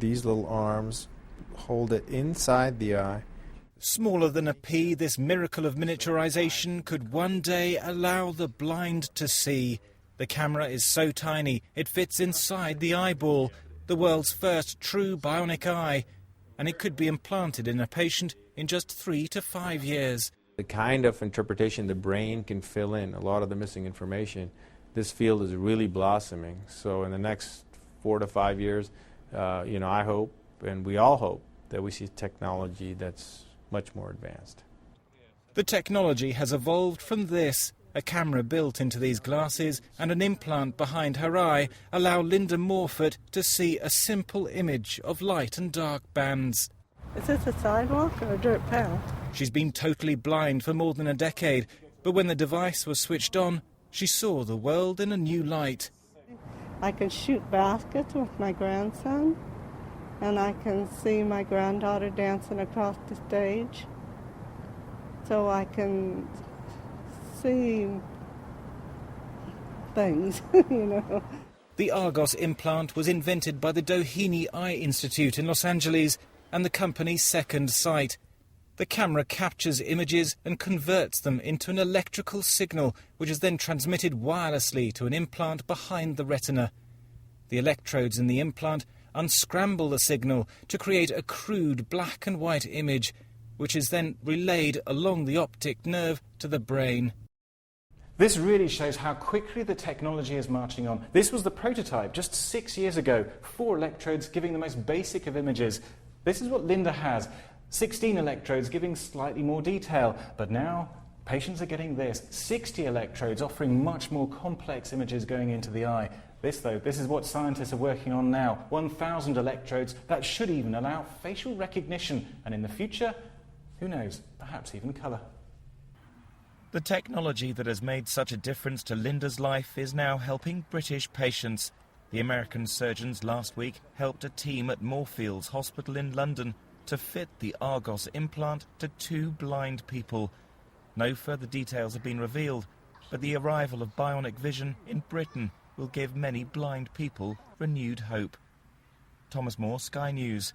these little arms hold it inside the eye. Smaller than a pea, this miracle of miniaturization could one day allow the blind to see. The camera is so tiny, it fits inside the eyeball, the world's first true bionic eye, and it could be implanted in a patient in just 3 to 5 years. The kind of interpretation the brain can fill in, a lot of the missing information, this field is really blossoming. So in the next 4 to 5 years, I hope, and we all hope, that we see technology that's much more advanced. The technology has evolved from this. A camera built into these glasses and an implant behind her eye allow Linda Morford to see a simple image of light and dark bands. Is this a sidewalk or a dirt path? She's been totally blind for more than a decade, but when the device was switched on, she saw the world in a new light. I can shoot baskets with my grandson, and I can see my granddaughter dancing across the stage. So I can see things, The Argos implant was invented by the Doheny Eye Institute in Los Angeles and the company's second site. The camera captures images and converts them into an electrical signal, which is then transmitted wirelessly to an implant behind the retina. The electrodes in the implant unscramble the signal to create a crude black and white image, which is then relayed along the optic nerve to the brain. This really shows how quickly the technology is marching on. This was the prototype just 6 years ago, 4 electrodes giving the most basic of images. This is what Linda has, 16 electrodes giving slightly more detail, but now patients are getting this, 60 electrodes offering much more complex images going into the eye. This is what scientists are working on now, 1,000 electrodes that should even allow facial recognition, and in the future, who knows, perhaps even colour. The technology that has made such a difference to Linda's life is now helping British patients. The American surgeons last week helped a team at Moorfields Hospital in London to fit the Argos implant to 2 blind people. No further details have been revealed, but the arrival of bionic vision in Britain will give many blind people renewed hope. Thomas Moore, Sky News.